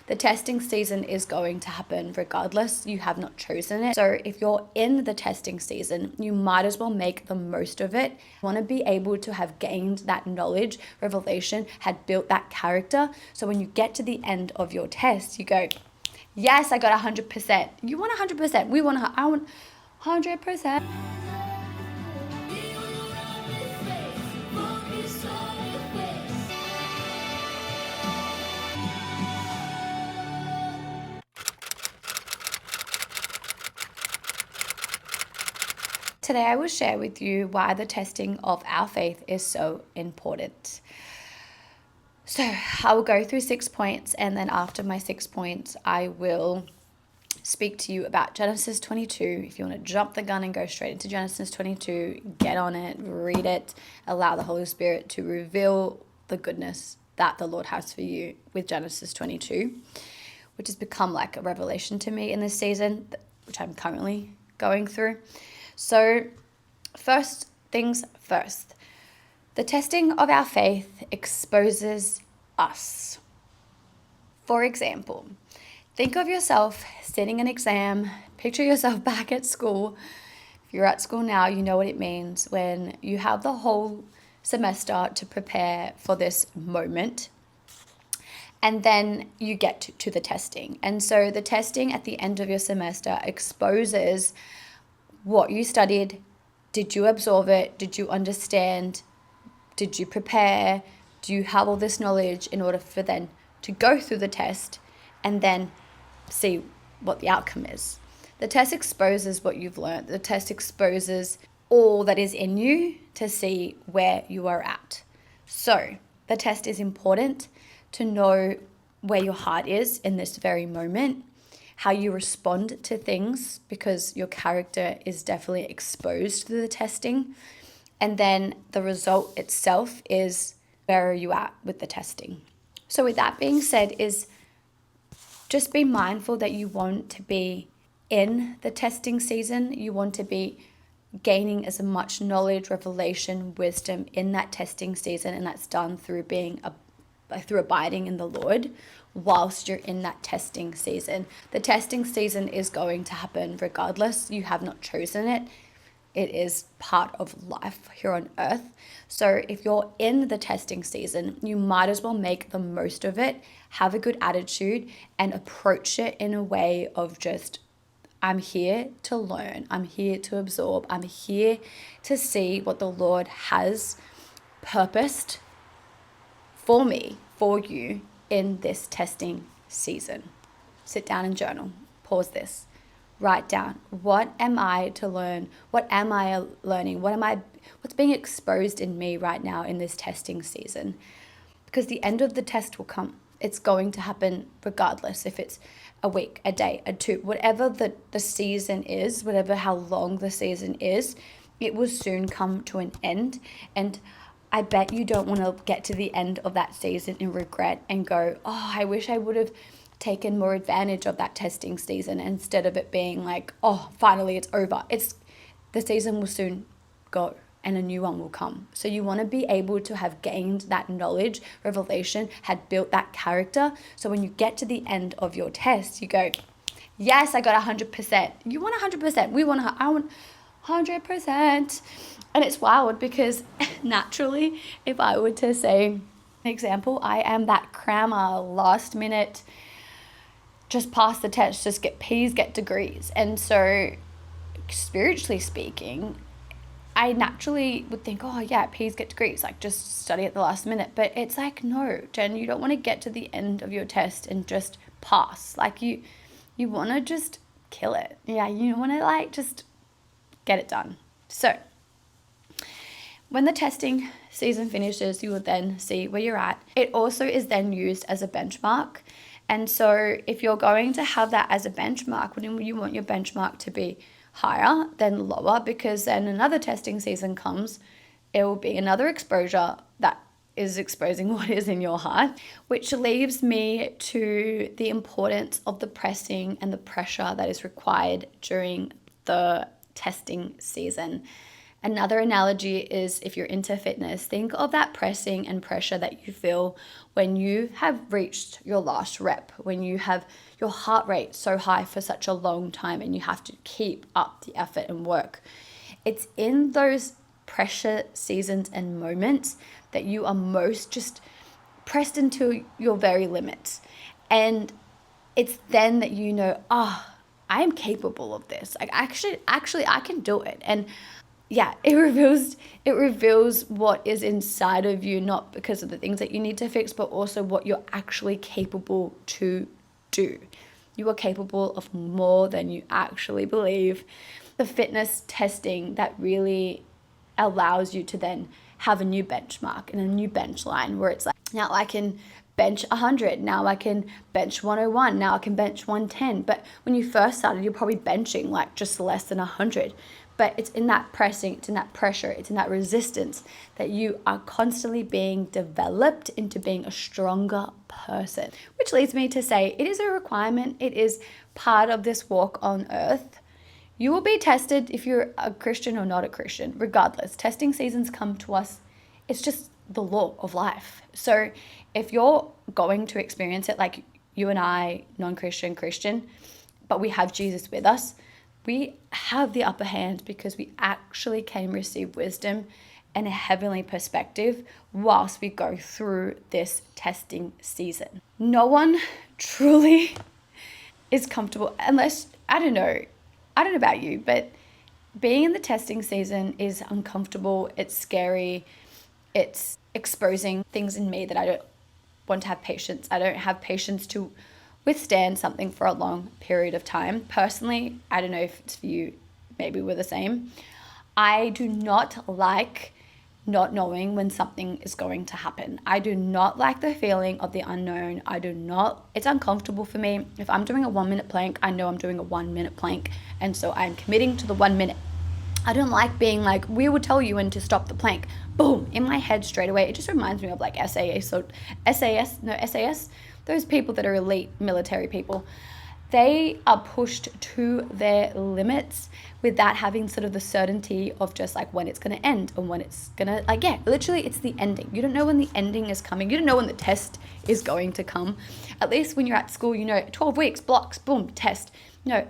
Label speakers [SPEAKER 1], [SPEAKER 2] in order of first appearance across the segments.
[SPEAKER 1] The testing season is going to happen regardless. You have not chosen it. So if you're in the testing season, you might as well make the most of it. You want to be able to have gained that knowledge, revelation, had built that character. So when you get to the end of your test, you go, yes, I got 100%. You want 100%. I want 100%. Today, I will share with you why the testing of our faith is so important. So, I will go through 6 points, and then after my 6 points, I will speak to you about Genesis 22. If you want to jump the gun and go straight into Genesis 22, get on it, read it, allow the Holy Spirit to reveal the goodness that the Lord has for you with Genesis 22, which has become like a revelation to me in this season, which I'm currently going through. So, first things first, the testing of our faith exposes us. For example, think of yourself sitting an exam, picture yourself back at school. If you're at school now, you know what it means when you have the whole semester to prepare for this moment. And then you get to the testing. And so the testing at the end of your semester exposes what you studied. Did you absorb it? Did you understand? Did you prepare? Do you have all this knowledge in order for then to go through the test and then see what the outcome is? The test exposes what you've learned. The test exposes all that is in you to see where you are at. So the test is important to know where your heart is in this very moment, how you respond to things, because your character is definitely exposed through the testing. And then the result itself is where are you at with the testing. So with that being said, is just be mindful that you want to be in the testing season. You want to be gaining as much knowledge, revelation, wisdom in that testing season, and that's done through through abiding in the Lord whilst you're in that testing season. The testing season is going to happen regardless. You have not chosen it. It is part of life here on earth. So if you're in the testing season, you might as well make the most of it, have a good attitude, and approach it in a way of just, I'm here to learn. I'm here to absorb. I'm here to see what the Lord has purposed for me, for you in this testing season. Sit down and journal. Pause this. Write down, what am I to learn? What am I learning? What's being exposed in me right now in this testing season? Because the end of the test will come. It's going to happen regardless if it's a week, a day, a two, whatever the season is, whatever how long the season is, it will soon come to an end. And I bet you don't want to get to the end of that season and regret and go, oh, I wish I would have taken more advantage of that testing season instead of it being like, oh, finally it's over. The season will soon go and a new one will come. So you want to be able to have gained that knowledge, revelation, had built that character. So when you get to the end of your test, you go, yes, I got 100%. You want 100%. I want 100%. And it's wild because naturally, if I were to say an example, I am that crammer, last minute, just pass the test, just get P's, get degrees. And so spiritually speaking, I naturally would think, oh yeah, P's, get degrees, like just study at the last minute. But it's like, no, Jen, you don't want to get to the end of your test and just pass. Like you want to just kill it. Yeah, you want to like just get it done. So when the testing season finishes, you will then see where you're at. It also is then used as a benchmark. And so if you're going to have that as a benchmark, when you want your benchmark to be higher than lower, because then another testing season comes, it will be another exposure that is exposing what is in your heart, which leaves me to the importance of the pressing and the pressure that is required during the testing season. Another analogy is, if you're into fitness, think of that pressing and pressure that you feel when you have reached your last rep, when you have your heart rate so high for such a long time and you have to keep up the effort and work. It's in those pressure seasons and moments that you are most just pressed into your very limits. And it's then that you know, I am capable of this. Like actually I can do it. And yeah, it reveals what is inside of you, not because of the things that you need to fix, but also what you're actually capable to do. You are capable of more than you actually believe. The fitness testing that really allows you to then have a new benchmark and a new bench line, where it's like, now I can bench 100, now I can bench 101, now I can bench 110. But when you first started, you're probably benching like just less than 100. But it's in that pressing, it's in that pressure, it's in that resistance that you are constantly being developed into being a stronger person. Which leads me to say, it is a requirement. It is part of this walk on earth. You will be tested if you're a Christian or not a Christian, regardless. Testing seasons come to us. It's just the law of life. So if you're going to experience it like you and I, non-Christian, Christian, but we have Jesus with us, we have the upper hand because we actually can receive wisdom and a heavenly perspective whilst we go through this testing season. No one truly is comfortable unless, I don't know about you, but being in the testing season is uncomfortable. It's scary. It's exposing things in me that I don't want to have patience. I don't have patience to withstand something for a long period of time. Personally, I don't know if it's for you, maybe we're the same. I do not like not knowing when something is going to happen. I do not like the feeling of the unknown. It's uncomfortable for me. If I'm doing a 1 minute plank, I know I'm doing a 1 minute plank. And so I'm committing to the 1 minute. I don't like being like, we will tell you when to stop the plank. Boom, in my head straight away. It just reminds me of like SAS, those people that are elite military people. They are pushed to their limits without having sort of the certainty of just like when it's going to end and when it's going to, like, yeah, literally it's the ending. You don't know when the ending is coming. You don't know when the test is going to come. At least when you're at school, 12 weeks, blocks, boom, test. No,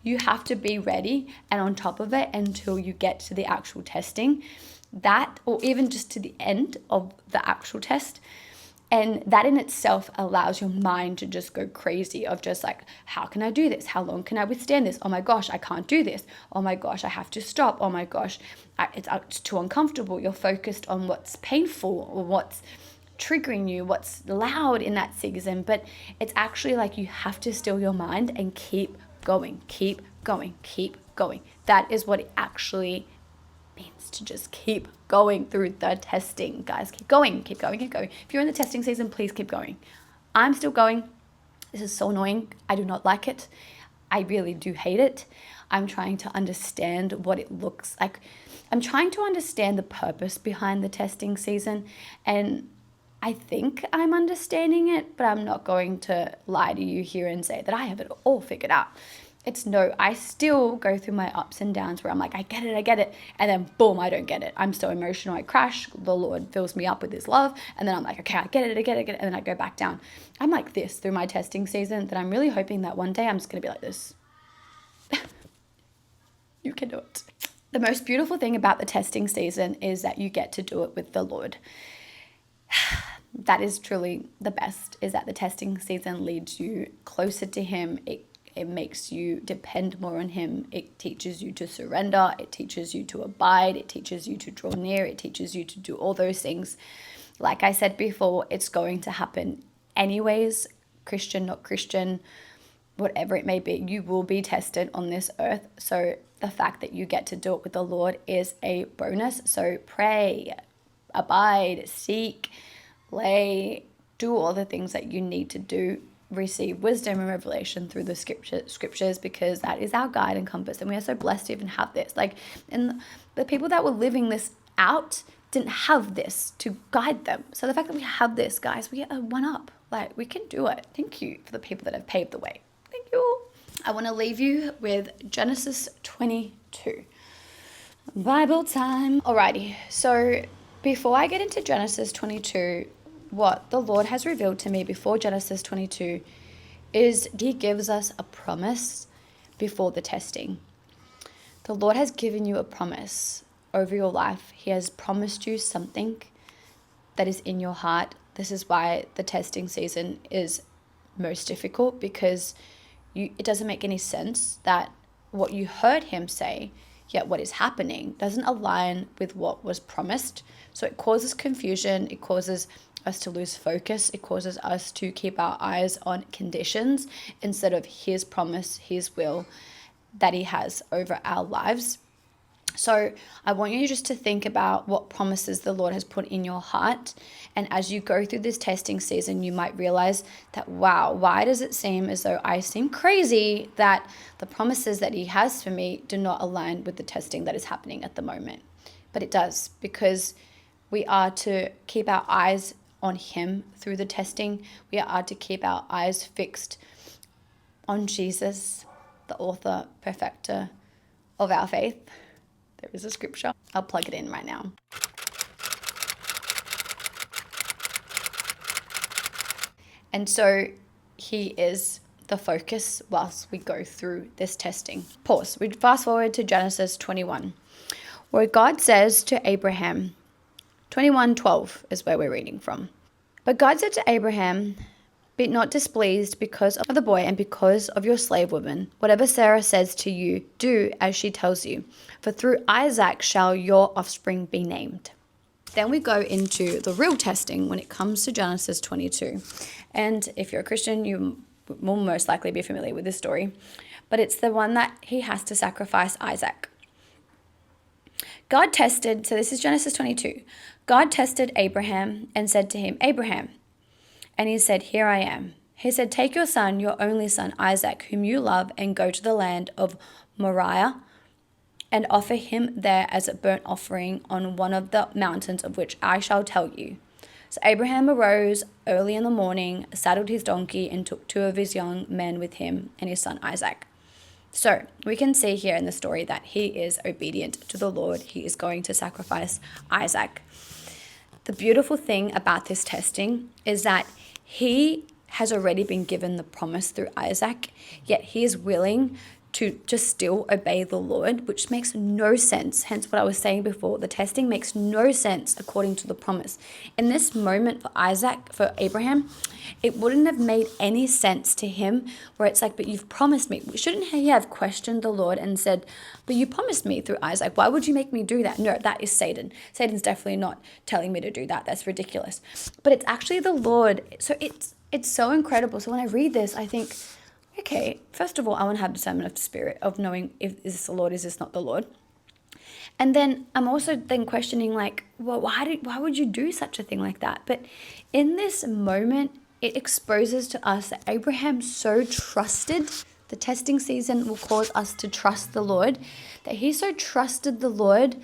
[SPEAKER 1] you have to be ready and on top of it until you get to the actual testing, or even just to the end of the actual test. And that in itself allows your mind to just go crazy of just like, how can I do this? How long can I withstand this? Oh my gosh, I can't do this. Oh my gosh, I have to stop. Oh my gosh, it's too uncomfortable. You're focused on what's painful or what's triggering you, what's loud in that season. But it's actually like you have to still your mind and keep going, keep going, keep going. That is what it actually means to just keep going through the testing, guys. Keep going, keep going, keep going. If you're in the testing season, please keep going. I'm still going. This is so annoying. I do not like it. I really do hate it. I'm trying to understand what it looks like. I'm trying to understand the purpose behind the testing season, and I think I'm understanding it, but I'm not going to lie to you here and say that I have it all figured out. I still go through my ups and downs where I'm like, I get it. And then boom, I don't get it. I'm so emotional, I crash. The Lord fills me up with his love. And then I'm like, okay, I get it. And then I go back down. I'm like this through my testing season, that I'm really hoping that one day I'm just going to be like this. You can do it. The most beautiful thing about the testing season is that you get to do it with the Lord. That is truly the best, is that the testing season leads you closer to him. It makes you depend more on him. It teaches you to surrender. It teaches you to abide. It teaches you to draw near. It teaches you to do all those things. Like I said before, it's going to happen anyways, Christian, not Christian, whatever it may be. You will be tested on this earth. So the fact that you get to do it with the Lord is a bonus. So pray, abide, seek, lay, do all the things that you need to do. Receive wisdom and revelation through the scriptures, because that is our guide and compass, and we are so blessed to even have this. And the people that were living this out didn't have this to guide them. So the fact that we have this, guys, we get a one up. Like, we can do it. Thank you for the people that have paved the way. Thank you. I want to leave you with Genesis 22. Bible time. Alrighty, so before I get into Genesis 22, what the Lord has revealed to me before Genesis 22 is He gives us a promise before the testing. The Lord has given you a promise over your life. He has promised you something that is in your heart. This is why the testing season is most difficult, because it doesn't make any sense that what you heard Him say, yet what is happening, doesn't align with what was promised. So it causes confusion. It causes us to lose focus. It causes us to keep our eyes on conditions instead of His promise, His will that He has over our lives. So I want you just to think about what promises the Lord has put in your heart. And as you go through this testing season, you might realize that, wow, why does it seem as though I seem crazy that the promises that He has for me do not align with the testing that is happening at the moment? But it does, because we are to keep our eyes on Him through the testing. We are to keep our eyes fixed on Jesus, the author, perfecter of our faith. There is a scripture. I'll plug it in right now. And so He is the focus whilst we go through this testing. Pause. We fast forward to Genesis 21, where God says to Abraham, 21:12 is where we're reading from. But God said to Abraham, be not displeased because of the boy and because of your slave woman. Whatever Sarah says to you, do as she tells you. For through Isaac shall your offspring be named. Then we go into the real testing when it comes to Genesis 22. And if you're a Christian, you will most likely be familiar with this story. But it's the one that he has to sacrifice Isaac. God tested, so this is Genesis 22. God tested Abraham and said to him, Abraham. And he said, here I am. He said, take your son, your only son, Isaac, whom you love, and go to the land of Moriah and offer him there as a burnt offering on one of the mountains of which I shall tell you. So Abraham arose early in the morning, saddled his donkey, and took 2 of his young men with him and his son Isaac. So we can see here in the story that he is obedient to the Lord. He is going to sacrifice Isaac. The beautiful thing about this testing is that he has already been given the promise through Isaac, yet he is willing to just still obey the Lord, which makes no sense. Hence what I was saying before, the testing makes no sense according to the promise. In this moment for Abraham, it wouldn't have made any sense to him, where it's like, but you've promised me. Shouldn't he have questioned the Lord and said, but you promised me through Isaac. Why would you make me do that? No, that is Satan. Satan's definitely not telling me to do that. That's ridiculous. But it's actually the Lord. So it's so incredible. So when I read this, I think, okay, first of all, I want to have discernment of the spirit of knowing, if is this the Lord, is this not the Lord? And then I'm also then questioning, like, well, why would you do such a thing like that? But in this moment, it exposes to us that Abraham so trusted. The testing season will cause us to trust the Lord, that he so trusted the Lord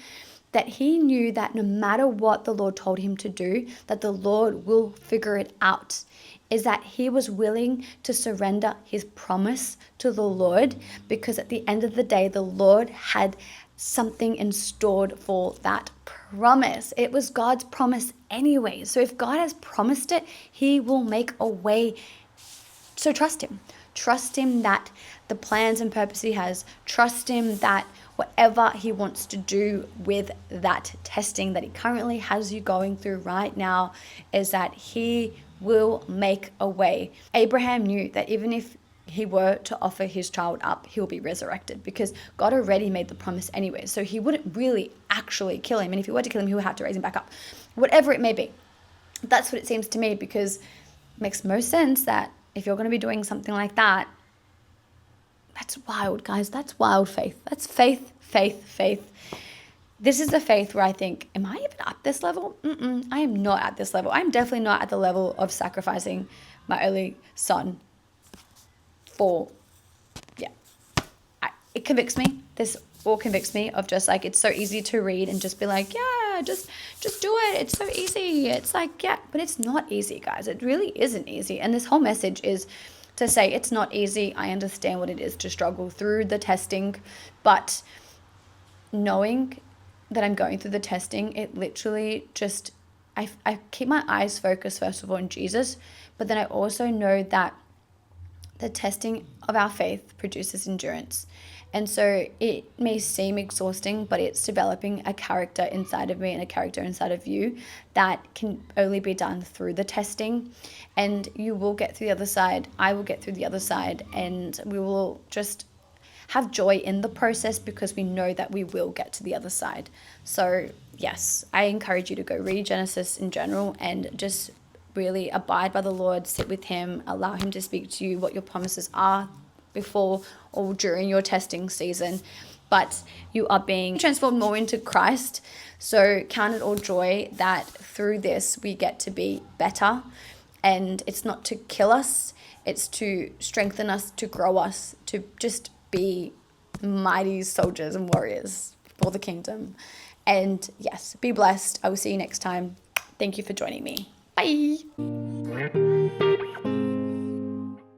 [SPEAKER 1] that he knew that no matter what the Lord told him to do, that the Lord will figure it out. Is that he was willing to surrender his promise to the Lord, because at the end of the day, the Lord had something in store for that promise. It was God's promise anyway. So if God has promised it, he will make a way. So trust him. Trust him that the plans and purpose he has. Trust him that whatever he wants to do with that testing that he currently has you going through right now, is that he will make a way. Abraham knew that even if he were to offer his child up, he'll be resurrected, because God already made the promise anyway. So he wouldn't really actually kill him. And if he were to kill him, he would have to raise him back up. Whatever it may be. That's what it seems to me, because it makes most sense that if you're going to be doing something like that, that's wild, guys. That's wild faith. That's faith. This is the faith where I think, am I even at this level? I am not at this level. I'm definitely not at the level of sacrificing my only son for, it convicts me. This all convicts me of just like, it's so easy to read and just be like, yeah, just do it. It's so easy. It's like, yeah, but it's not easy, guys. It really isn't easy. And this whole message is to say it's not easy. I understand what it is to struggle through the testing, but knowing that I'm going through the testing, it literally just, I keep my eyes focused, first of all, on Jesus, but then I also know that the testing of our faith produces endurance. And so it may seem exhausting, but it's developing a character inside of me and a character inside of you that can only be done through the testing. And you will get through the other side. I will get through the other side, and we will just have joy in the process because we know that we will get to the other side. So yes, I encourage you to go read Genesis in general and just really abide by the Lord, sit with him, allow him to speak to you what your promises are before or during your testing season. But you are being transformed more into Christ. So count it all joy that through this we get to be better. And it's not to kill us, it's to strengthen us, to grow us, to just be mighty soldiers and warriors for the kingdom. And yes, be blessed. I will see you next time. Thank you for joining me. Bye.